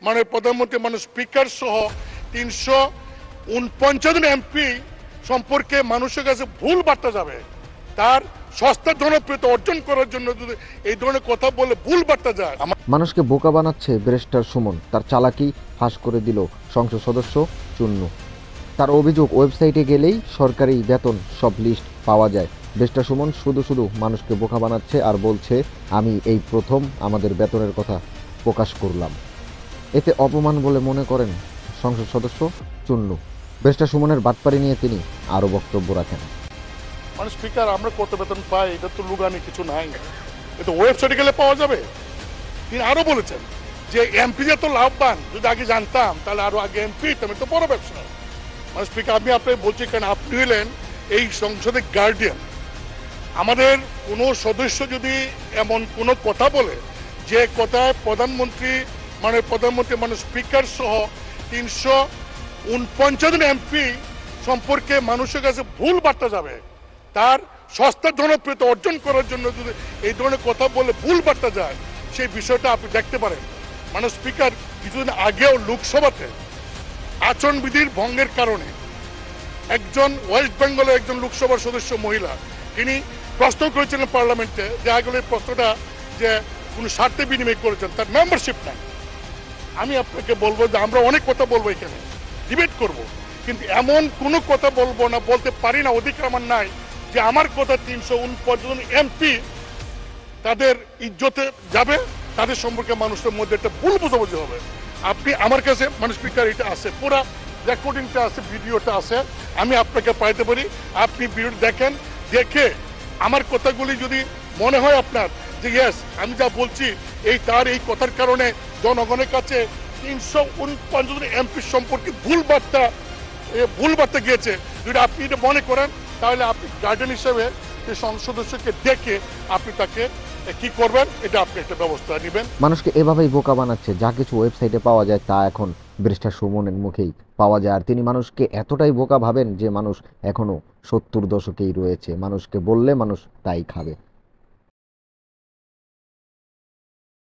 মাননীয় প্রধানমন্ত্রী মাননীয় স্পিকার সহ 349 জন এমপি সম্পর্কে মানুষের কাছে ভুল বার্তা যাবে। তার সস্তা জনপ্রিয়তা অর্জন করার জন্য যদি এই ধরনের কথা বলে ভুল বার্তা যায়। মানুষকে বোকা বানাচ্ছে ব্যারিস্টার সুমন, তার চালাকি ফাঁস করে দিল সংসদ সদস্য চুন্নু। তার অভিযোগ, ওয়েবসাইটে গেলেই সরকারি বেতন সব লিস্ট পাওয়া যায়। ব্যারিস্টার সুমন শুধু মানুষকে বোকা বানাচ্ছে আর বলছে আমি এই প্রথম আমাদের বেতনের কথা প্রকাশ করলাম। এতে অপমান বলে মনে করেন সংসদ সদস্য চুন্নু। ব্যারিস্টার সুমনের বাটপারি নিয়ে তিনি আরও বক্তব্য রাখেন। মানে স্পিকার, আমরা কত বেতন পাই এটা তো লুগানি কিছু নাই, এটা ওয়েবসাইটে গেলে পাওয়া যাবে। তিনি আরো বলেছেন যে এমপি যে তো লাভবান, যদি আগে জানতাম তাহলে আরো আগে এমপি আমি তো বড় ব্যবসা। মানে স্পিকার, আমি আপনাকে বলছি কেন, আপনি হলেন এই সংসদের গার্ডিয়ান। আমাদের কোনো সদস্য যদি এমন কোনো কথা বলে যে কথায় প্রধানমন্ত্রী মানে স্পিকার সহ 349 জন এমপি সম্পর্কে মানুষের কাছে ভুল বার্তা যাবে, তার সস্তা জনপ্রিয়তা অর্জন করার জন্য যদি এই ধরনের কথা বলে ভুল বার্তা যায়, সেই বিষয়টা আপনি দেখতে পারেন। মানে স্পিকার, কিছুদিন আগেও লোকসভাতে আচরণবিধির ভঙ্গের কারণে একজন ওয়েস্ট বেঙ্গলের একজন লোকসভার সদস্য মহিলা, তিনি প্রশ্ন করেছিলেন পার্লামেন্টে, দেখা গেল এই প্রশ্নটা যে কোনো স্বার্থে বিনিময় করেছেন, তার মেম্বারশিপ নাই। আমি আপনাকে বলবো যে আমরা অনেক কথা বলবো, এখানে ডিবেট করব, কিন্তু এমন কোনো কথা বলবো না, বলতে পারি না, অধিকার আমার নাই যে আমার কথা 349 জন এমপি তাদের ইজ্জতে যাবে, তাদের সম্পর্কে মানুষের মধ্যে একটা ভুল বোঝাবুঝি হবে। আপনি আমার কাছে মানে স্পিকার এটা আছে, পুরা রেকর্ডিংটা আছে, ভিডিওটা আছে, আমি আপনাকে পাইতে পারি। আপনি ভিডিও দেখেন, দেখে আমার কথাগুলি যদি মনে হয় আপনার যে ইয়েস আমি যা বলছি এই কথার কারণে জনগণের কাছে 349 জন এমপি সম্পর্কে ভুল বার্তা গিয়েছে, যদি আপনি এটা মনে করেন, তাহলে আপনি গার্ডিয়ান হিসেবে সেই সংসদ সদস্যকে ডেকে আপনি তাকে কি করবেন, এটা আপনি একটা ব্যবস্থা নেবেন। মানুষকে এভাবেই বোকা বানাচ্ছে, যা কিছু ওয়েবসাইটে পাওয়া যায় তা এখন ব্যারিস্টার সুমনের মুখেই পাওয়া যায়। আর তিনি মানুষকে এতটাই বোকা ভাবেন যে মানুষ এখনো 70 দশকেই রয়েছে, মানুষকে বললে মানুষ তাই খাবে।